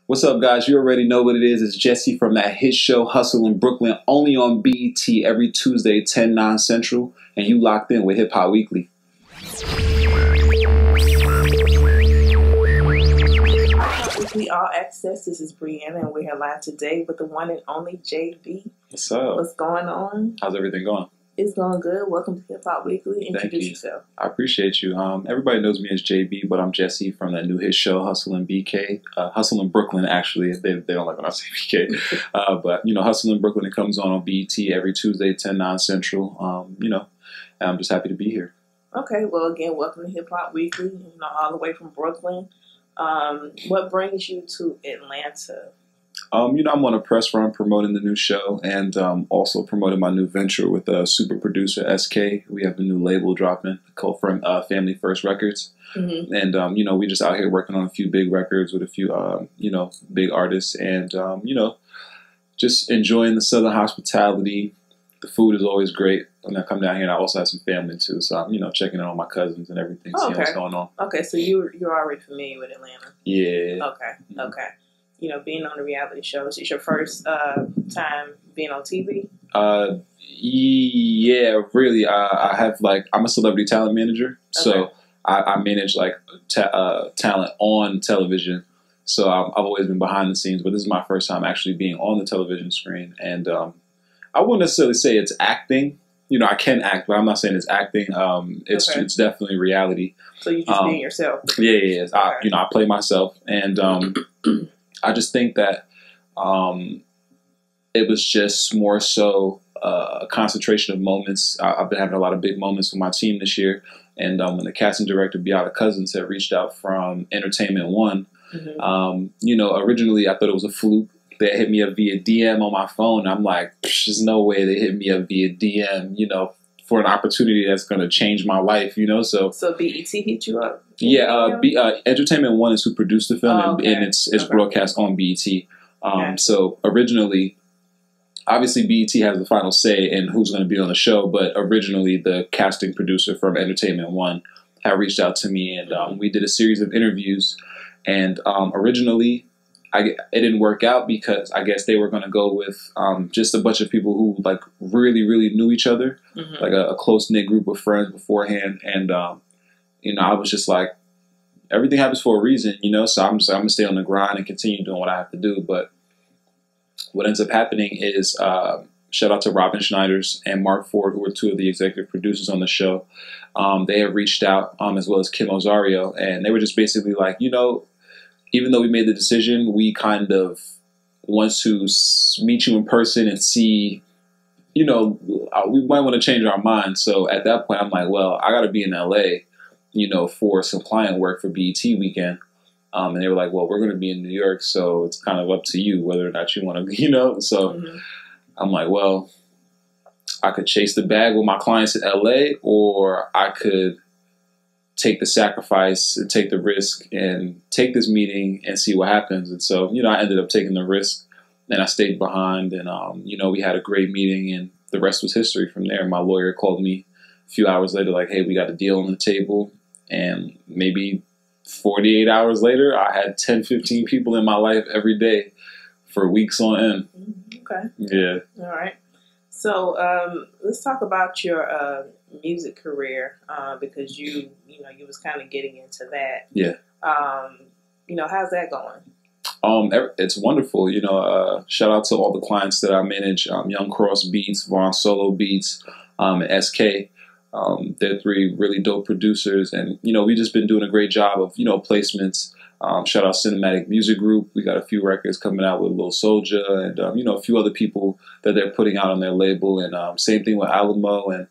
What's up, guys? You already know what it is. It's Jesse from that hit show, Hustle in Brooklyn, only on BET every Tuesday, 10/9 Central, and you locked in with Hip Hop Weekly. Weekly All Access. This is Brianna, and we're here live today with the one and only JB. What's up? What's going on? How's everything going? It's going good. Welcome to Hip Hop Weekly. Introduce yourself. I appreciate you. Everybody knows me as JB, but I'm Jesse from that new hit show, Hustle in BK. Hustle in Brooklyn, actually. They don't like when I say BK. But, Hustle in Brooklyn, it comes on BET every Tuesday, 10/9 Central. And I'm just happy to be here. Okay, well, again, welcome to Hip Hop Weekly, all the way from Brooklyn. What brings you to Atlanta? I'm on a press run promoting the new show and also promoting my new venture with super producer SK. We have a new label dropping called Family First Records. Mm-hmm. And, we just out here working on a few big records with a few, big artists and, just enjoying the Southern hospitality. The food is always great. When I come down here, and I also have some family too. So I'm, checking in on my cousins and everything, seeing what's going on. Okay, so you're already familiar with Atlanta. Yeah. Okay, mm-hmm. Okay. Being on the reality shows, it's your first time being on TV? Yeah, really. I have I'm a celebrity talent manager, so I manage talent on television. So I've always been behind the scenes, but this is my first time actually being on the television screen. And I wouldn't necessarily say it's acting. I can act, but I'm not saying it's acting. It's definitely reality. So you just being yourself. Yeah. Okay. I play myself, and I just think that it was just more so a concentration of moments. I've been having a lot of big moments with my team this year. And when the casting director, Beata Cousins, had reached out from Entertainment One, mm-hmm. Originally I thought it was a fluke. They hit me up via DM on my phone. I'm like, there's no way they hit me up via DM, for an opportunity that's going to change my life, So BET hit you up? Yeah, Entertainment One is who produced the film, and it's broadcast on BET. So originally, obviously BET has the final say in who's going to be on the show, but originally the casting producer from Entertainment One had reached out to me, and we did a series of interviews. And originally, it didn't work out because I guess they were going to go with just a bunch of people who really, really knew each other, mm-hmm. like a close-knit group of friends beforehand. And, I was just like, everything happens for a reason, so I'm going to stay on the grind and continue doing what I have to do. But what ends up happening is, shout out to Robin Schneiders and Mark Ford, who were two of the executive producers on the show. They have reached out, as well as Kim Osario, and they were just basically like, even though we made the decision, we kind of want to meet you in person and see, we might want to change our mind. So at that point, I'm like, well, I got to be in LA, for some client work for BET weekend. And they were like, well, we're going to be in New York, so it's kind of up to you whether or not you want to, So mm-hmm. I'm like, well, I could chase the bag with my clients in LA, or I could take the sacrifice and take the risk and take this meeting and see what happens. And so, I ended up taking the risk and I stayed behind, and, we had a great meeting, and the rest was history from there. My lawyer called me a few hours later, like, hey, we got a deal on the table. And maybe 48 hours later, I had 10, 15 people in my life every day for weeks on end. Okay. Yeah. All right. So let's talk about your music career because you was kind of getting into that. Yeah. How's that going? It's wonderful. Shout out to all the clients that I manage: Young Cross Beats, Vaughn Solo Beats, and SK. They're three really dope producers, and we just been doing a great job of placements. Shout out Cinematic Music Group. We got a few records coming out with Lil Soulja and a few other people that they're putting out on their label, and same thing with Alamo and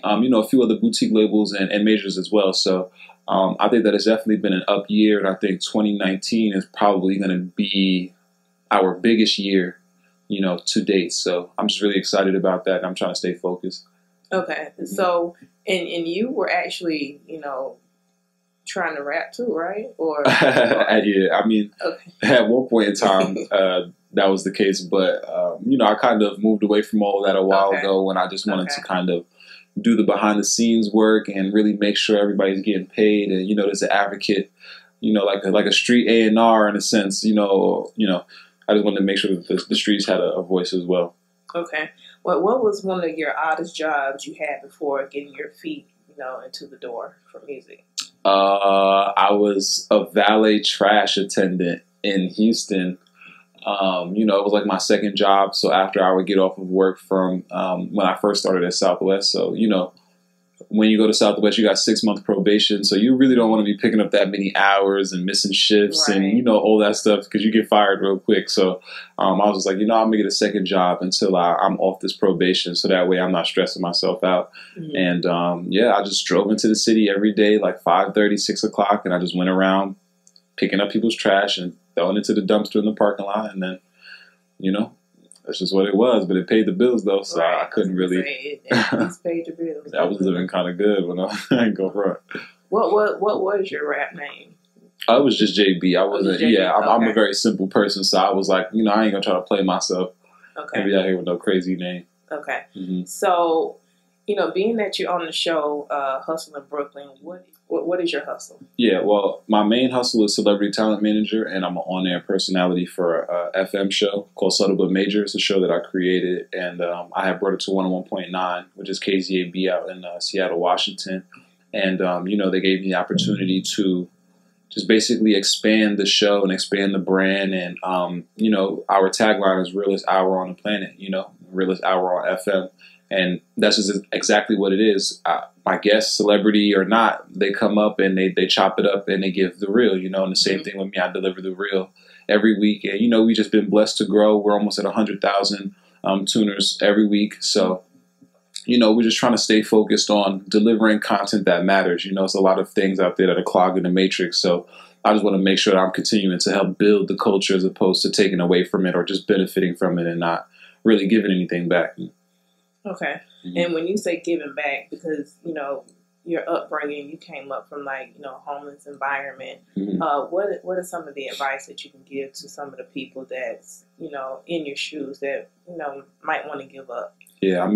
a few other boutique labels and majors as well. So I think that it's definitely been an up year, and I think 2019 is probably going to be our biggest year, to date. So I'm just really excited about that, and I'm trying to stay focused. Okay, so and you were actually trying to rap too, right? Or yeah, I mean, at one point in time that was the case, but I kind of moved away from all of that a while ago when I just wanted to kind of do the behind the scenes work and really make sure everybody's getting paid, and as an advocate, like a street A&R in a sense. I just wanted to make sure that the streets had a voice as well. Okay. Well, what was one of your oddest jobs you had before getting your feet, into the door for music? I was a valet trash attendant in Houston. It was like my second job. So after I would get off of work from when I first started at Southwest. So, when you go to Southwest, you got 6-month probation. So you really don't want to be picking up that many hours and missing shifts right. and, all that stuff because you get fired real quick. So I was just like, I'm going to get a second job until I'm off this probation. So that way I'm not stressing myself out. Mm-hmm. And I just drove into the city every day, like 5:30, 6 o'clock. And I just went around picking up people's trash and throwing it to the dumpster in the parking lot. And then, that's just what it was, but it paid the bills though, so right. I couldn't really. It paid your bills. I was living kind of good when I ain't go front. What was your rap name? I was just JB. I wasn't. JB? Yeah, I'm a very simple person, so I was like, I ain't gonna try to play myself. Okay. And be out here with no crazy name. Okay. Mm-hmm. So, being that you're on the show, Hustle in Brooklyn, what is your hustle? Yeah, well, my main hustle is Celebrity Talent Manager, and I'm an on-air personality for a FM show called Subtle But Major. It's a show that I created, and I have brought it to 101.9, which is KZAB out in Seattle, Washington. And, they gave me the opportunity to just basically expand the show and expand the brand. And, our tagline is Realest Hour on the Planet, Realest Hour on FM. And that's just exactly what it is. My guest, celebrity or not, they come up and they chop it up and they give the real, and the same thing with me. I deliver the real every week. And, we've just been blessed to grow. We're almost at 100,000 tuners every week. So, we're just trying to stay focused on delivering content that matters. It's a lot of things out there that are clogging the matrix. So I just want to make sure that I'm continuing to help build the culture as opposed to taking away from it or just benefiting from it and not really giving anything back. Okay. Mm-hmm. And when you say giving back, because, your upbringing, you came up from a homeless environment. Mm-hmm. What are some of the advice that you can give to some of the people that's, in your shoes that, might want to give up? Yeah,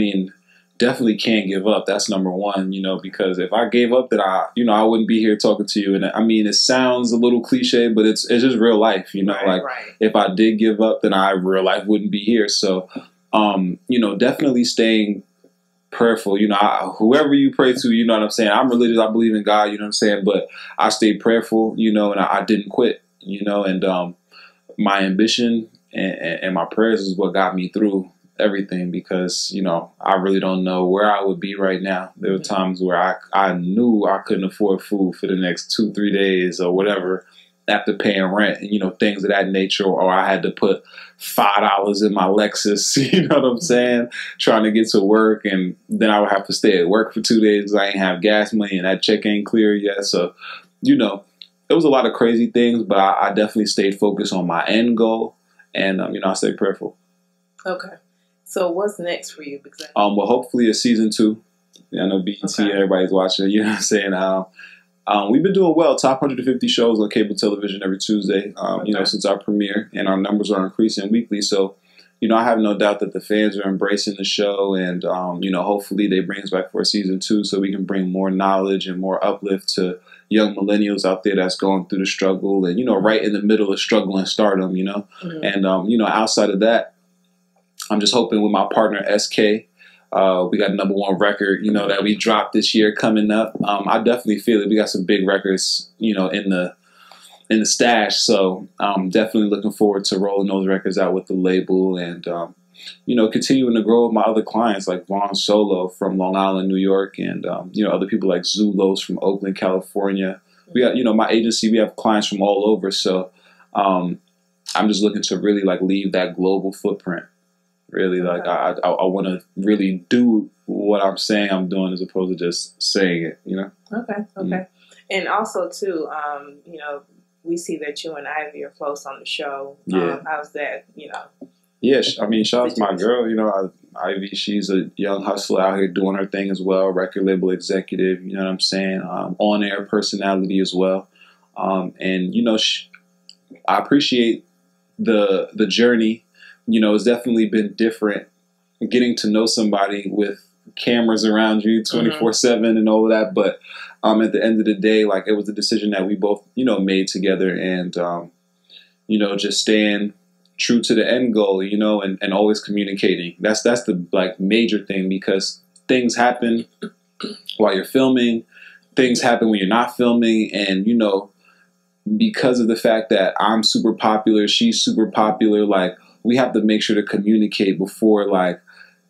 definitely can't give up. That's number one, because if I gave up, then I wouldn't be here talking to you. And it sounds a little cliche, but it's just real life, right. If I did give up, then real life wouldn't be here. So, definitely staying prayerful. Whoever you pray to, you know what I'm saying? I'm religious. I believe in God, you know what I'm saying? But I stayed prayerful, and I didn't quit, and my ambition and my prayers is what got me through everything because, I really don't know where I would be right now. There were times where I knew I couldn't afford food for the next 2-3 days or whatever after paying rent and, things of that nature, or I had to put $5 in my Lexus, you know what I'm saying, trying to get to work, and then I would have to stay at work for 2 days because I ain't have gas money and that check ain't clear yet. So, it was a lot of crazy things, but I definitely stayed focused on my end goal, and, I stayed prayerful. Okay. So what's next for you? Because well, hopefully a season 2. I know BET, okay. Everybody's watching, you know what I'm saying? We've been doing well, top 150 shows on cable television every Tuesday, okay. Since our premiere, and our numbers are increasing weekly. So, I have no doubt that the fans are embracing the show, and, hopefully they bring us back for a season 2 so we can bring more knowledge and more uplift to young millennials out there that's going through the struggle and, right in the middle of struggle and stardom, Mm-hmm. And, outside of that, I'm just hoping with my partner, SK, we got a #1 record, that we dropped this year coming up. I definitely feel it. We got some big records, in the stash. So I'm definitely looking forward to rolling those records out with the label and, continuing to grow with my other clients like Vaughn Solo from Long Island, New York, and, other people like Zulos from Oakland, California. We got, my agency, we have clients from all over. So I'm just looking to really leave that global footprint. Really, okay. I want to really do what I'm saying I'm doing as opposed to just saying it, Okay. Mm-hmm. And also, too, we see that you and Ivy are close on the show. Yeah. How's that, Yeah, shout out to my girl, Ivy. She's a young hustler out here doing her thing as well, record label executive, you know what I'm saying? On-air personality as well. And, I appreciate the journey. It's definitely been different getting to know somebody with cameras around you 24/7 and all of that. But at the end of the day, like, it was a decision that we both, made together, and, just staying true to the end goal, and always communicating. That's the, like, major thing, because things happen while you're filming, things happen when you're not filming, and, because of the fact that I'm super popular, she's super popular, like, we have to make sure to communicate before, like,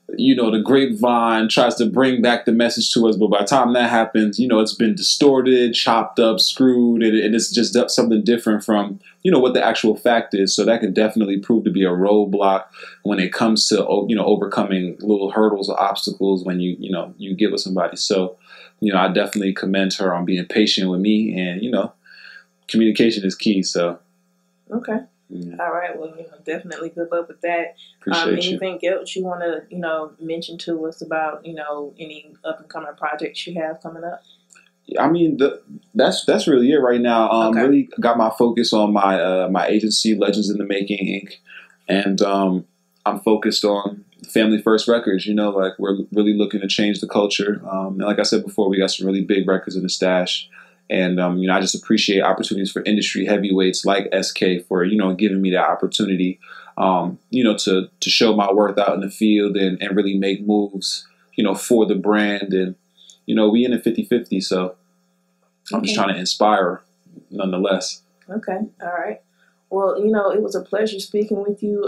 the grapevine tries to bring back the message to us, but by the time that happens, it's been distorted, chopped up, screwed, and it's just something different from, what the actual fact is. So that can definitely prove to be a roadblock when it comes to, overcoming little hurdles or obstacles when you get with somebody. So, I definitely commend her on being patient with me, and, communication is key. So. Okay. Yeah. All right. Well, definitely good luck with that. Appreciate anything else you want to, mention to us about, any up and coming projects you have coming up? I mean, that's really it right now. Okay. Really got my focus on my agency, Legends in the Making Inc., and I'm focused on Family First Records. Like, we're really looking to change the culture. And like I said before, we got some really big records in the stash. And, I just appreciate opportunities for industry heavyweights like SK for, giving me that opportunity, to show my worth out in the field and really make moves, for the brand. And, we in a 50-50, so I'm just trying to inspire nonetheless. Okay. All right. Well, it was a pleasure speaking with you.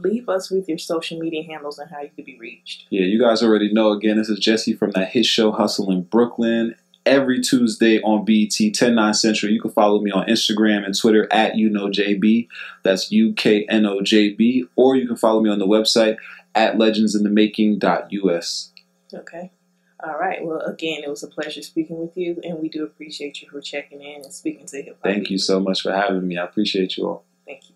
Leave us with your social media handles and how you could be reached. Yeah, you guys already know. Again, this is Jesse from that hit show Hustle in Brooklyn. Every Tuesday on BET, 10/9 Central. You can follow me on Instagram and Twitter at UKNOJB. That's UKNOJB. Or you can follow me on the website at legendsinthemaking.us. Okay. All right. Well, again, it was a pleasure speaking with you, and we do appreciate you for checking in and speaking to hip hop. Thank you so much for having me. I appreciate you all. Thank you.